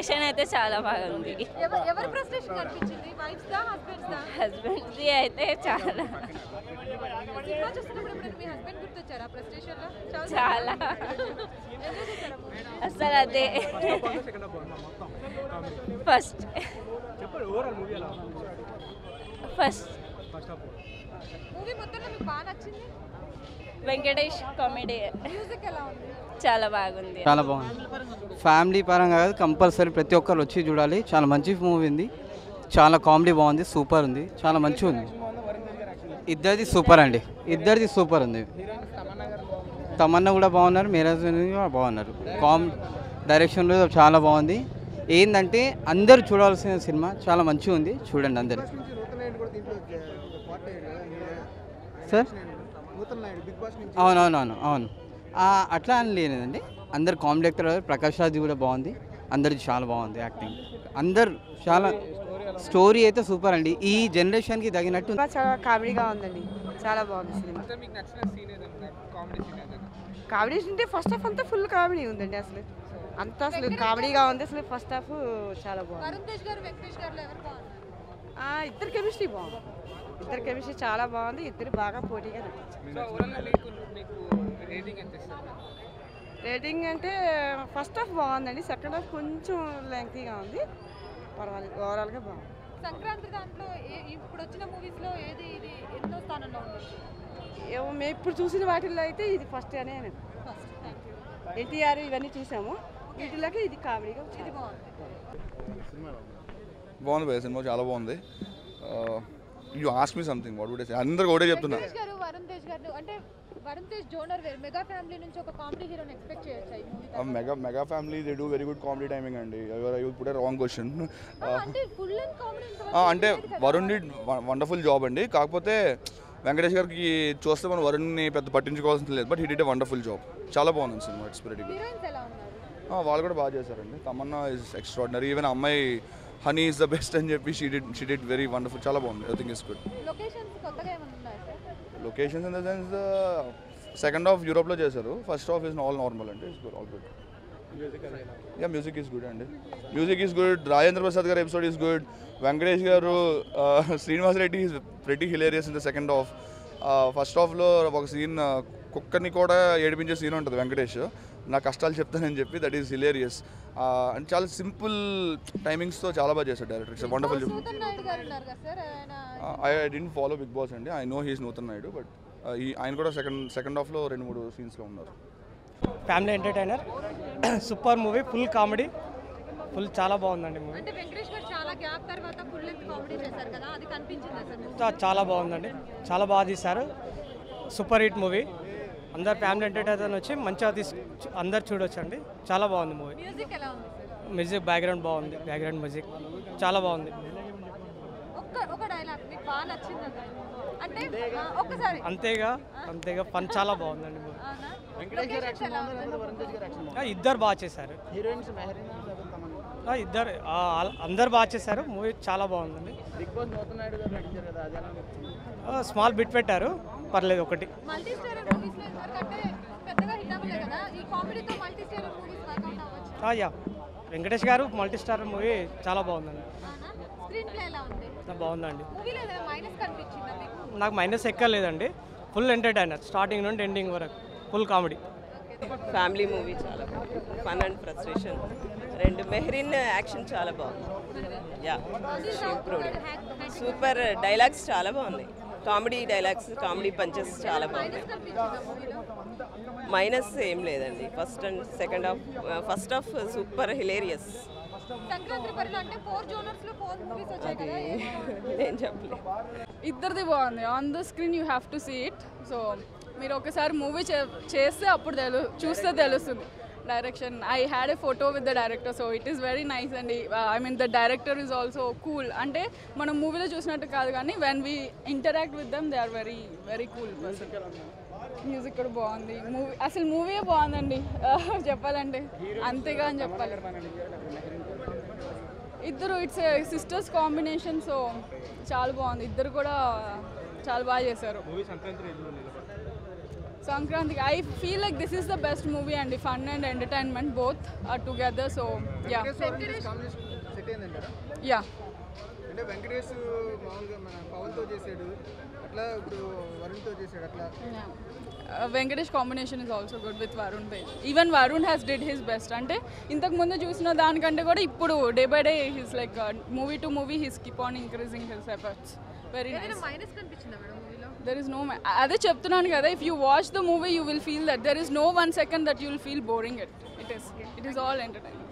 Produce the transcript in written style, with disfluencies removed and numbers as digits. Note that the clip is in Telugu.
ఫ్రస్ట్రేషన్ అయితే చాలా బాగుంది. ఎవరి ఫ్రస్ట్రేషన్ కనిపించింది? వైఫ్స్ దా, హస్బెండ్స్ దా? హస్బెండ్ది అయితే చాలా సినిమా చూస్తున్నప్పుడు ఎప్పుడైనా మీ హస్బెండ్ గుర్తొచ్చారా ఫ్రస్ట్రేషన్ లో? చాలా ఎంజాయ్ చేశారా మూవీ? అసలు అదే ఫస్ట్ ఫస్ట్ మూవీ మొత్తంలో మీకు బాగా నచ్చింది? వెంకటేష్ కామెడీ మ్యూజిక్ ఎలా ఉంది? చాలా బాగుంది. చాలా బాగుంది. ఫ్యామిలీ పరంగా కాదు, కంపల్సరీ ప్రతి ఒక్కరు వచ్చి చూడాలి. చాలా మంచి మూవీ ఉంది. చాలా కామెడీ బాగుంది, సూపర్ ఉంది, చాలా మంచిగా ఉంది. ఇద్దరిది సూపర్ అండి, ఇద్దరిది సూపర్ ఉంది. తమన్నా కూడా బాగున్నారు, మీరాజ్ కూడా బాగున్నారు. డైరెక్షన్లో చాలా బాగుంది. ఏంటంటే అందరూ చూడాల్సిన సినిమా, చాలా మంచిగా ఉంది, చూడండి అందరు. సార్ అవునవునవును అవును, అట్లా అని లేదండి. అందరు కామెడీ యాక్టర్, ప్రకాష్ రాజ్ కూడా బాగుంది, అందరిది చాలా బాగుంది యాక్టింగ్. అందరు చాలా స్టోరీ అయితే సూపర్ అండి, ఈ జనరేషన్కి తగినట్టు చాలా కామెడీగా ఉందండి, చాలా బాగుంది సినిమా. కామెడీ అంటే ఫస్ట్ హాఫ్ అంతా ఫుల్ కామెడీ ఉందండి, అసలు కామెడీగా ఉంది. అసలు ఫస్ట్ హాఫ్ చాలా బాగుంది. వరుణ్ తేజ్ గారు, వెంకటేష్ గారు ఎవరు బాగున్నారు? ఇద్దరు కెమిస్ట్రీ బాగుంది, ఇద్దరు కెమిస్ట్రీ చాలా బాగుంది. ఇద్దరు బాగా పోటీగా రేటింగ్ అంటే ఫస్ట్ హాఫ్ బాగుందండి, సెకండ్ హాఫ్ కొంచెం లెంగ్తీగా ఉంది, పర్వాలేదు, ఓవరాల్గా బాగుంది. సంక్రాంతి దాంట్లో ఇప్పుడు వచ్చిన మూవీస్ లో ఏది ఇది ఎన్నో స్థానంలో ఉండొచ్చు? మేము ఇప్పుడు చూసిన వాటిల్లో అయితే ఇది ఫస్ట్ అనే ఎన్టీఆర్ ఇవన్నీ చూసాము, వీటిలోకి ఇది కామెడీగా ఇది బాగుంది. బాగుంది సినిమా, చాలా బాగుంది. You ask me something, what would I say? అందరూ ఒకటే చెప్తున్నా. వరుణ్ తేజ్ గారు అంటే Varun Tej genre where, mega family నుంచి ఒక కామెడీ హీరోని ఎక్స్పెక్ట్ చేయొచ్చా ఈ movie? Mega family they do very good comedy timing అండి. You put a wrong question. అంటే ఫుల్ అండ్ కామెడీ అంటే వరుణ్ డిడ్ వండర్ఫుల్ జాబ్ అండి. కాకపోతే వెంకటేష్ గారికి చూస్తే మనం వరుణ్ని పెద్ద పట్టించుకోవాల్సిన లేదు, but he did a wonderful job. చాలా బాగుంది cinema, it's very good. Heroines ఎలా ఉన్నారు? వాళ్ళు కూడా బాగా చేశారండి. Tamannaah is extraordinary. ఈవెన్ అమ్మాయి హనీ ఇస్ ద బెస్ట్ అని చెప్పి షీ డిడ్ వెరీ వండర్ఫుల్, చాలా బాగుంది. Everything is good. లొకేషన్స్ కొత్తగా ఏమైనా ఉన్నాయా sir? Locations in the sense second half యూరోప్లో చేశారు, first half is all normal అండి. It's good, all good. Yeah music is good అండి, music is good. Rajendra Prasad గారు ఎపిసోడ్ ఈస్ గుడ్. వెంకటేష్ గారు, Srinivas Reddy is pretty hilarious in the second half. First హాఫ్లో ఒక సీన్, కుక్కని కూడా ఏడిపించే సీన్ ఉంటుంది వెంకటేష్, నా కష్టాలు చెప్తానని చెప్పి, దట్ ఈస్ హిలేరియస్. అండ్ చాలా సింపుల్ టైమింగ్స్తో చాలా బాగా చేశాడు director. It's wonderful. I didn't follow Bigg Boss అండి, I know he's Nutan Naidu, but ఆయన కూడా సెకండ్ హాఫ్లో 2-3 సీన్స్లో ఉన్నారు. Family entertainer, super movie, full comedy, full చాలా బాగుందండి మూవీ. అంటే వెంకటేష్ గారు చాలా గ్యాప్ తర్వాత ఫుల్ లెంగ్త్ కామెడీ చేశారు కదా, అది కనిపించింది అసలు? చాలా బాగుందండి, చాలా బాగా తీశారు, సూపర్ హిట్ మూవీ. అందరు ఫ్యామిలీ ఎంటర్టైనర్ వచ్చి మంచిగా అందరు చూడొచ్చండి, చాలా బాగుంది మూవీ. మ్యూజిక్ ఎలా ఉంది? మ్యూజిక్ బ్యాక్గ్రౌండ్ బాగుంది, బ్యాక్గ్రౌండ్ మ్యూజిక్ చాలా బాగుంది. ఒక డైలాగ్ మీకు బాగా నచ్చింది అంటే ఒక్కసారి? అంతేగా ఫన్ చాలా బాగుందండి మూవీ. ఇద్దరు బాగా చేశారు, ఇద్దరు అందరు బాగా చేశారు, మూవీ చాలా బాగుందండి. స్మాల్ బిట్ పెట్టారు, పర్లేదు ఒకటి. యా వెంకటేష్ గారు మల్టీ స్టార్ మూవీ చాలా బాగుందండి, బాగుందండి. నాకు మైనస్ ఎక్కలేదండి, ఫుల్ ఎంటర్టైనర్, స్టార్టింగ్ నుండి ఎండింగ్ వరకు ఫుల్ కామెడీ. ఫ్యామిలీ మూవీ చాలా బాగుంది, ఫన్ అండ్ ఫ్రస్ట్రేషన్ రెండు. మెహరీన్ యాక్షన్ చాలా బాగుంది, యా ఇంప్రూవ్డ్. సూపర్ డైలాగ్స్ చాలా బాగున్నాయి, కామెడీ డైలాగ్స్, కామెడీ పంచెస్ చాలా బాగున్నాయి. మైనస్ ఏం లేదండి, first and second half. First half super hilarious. నేను చెప్పలేదు, ఇద్దరిది బాగుంది. On the screen you have to see it. So మీరు ఒకసారి మూవీ చేస్తే అప్పుడు చూస్తే తెలుస్తుంది direction. I had a photo with the director, so it is very nice అండి. I mean the director is also cool. అంటే మనం మూవీలో చూసినట్టు కాదు, కానీ when we interact with them they are very very cool person. Music కూడా బాగుంది, మూవీ అసలు మూవీయే బాగుందండి చెప్పాలంటే, అంతేగా అని చెప్పాలి. ఇద్దరు ఇట్స్ సిస్టర్స్ కాంబినేషన్, సో చాలా బాగుంది. ఇద్దరు కూడా చాలా బాగా చేశారు. Sankranti, I feel like this is the best movie and the fun and entertainment both are together. So yeah, set అయిందంటారా? yeah. అంటే వెంకటేష్ మామూలుగా మన పవన్తో చేసాడు అట్లా, ఇప్పుడు వరుణ్తో చేసాడు అట్లా. Venkatesh combination is also good with Varun Tej. Even Varun has did his best. అంటే ఇంతకు ముందు చూసిన దానికంటే కూడా ఇప్పుడు day by day he's like movie to movie he's keep on increasing his efforts. Very nice. ఏదైనా మైనస్ కనిపించిందా మేడం మూవీలో? There is no అదే చెప్తున్నాను కదా, if you watch the movie you will feel that there is no 1 second that you will feel boring it is all entertaining.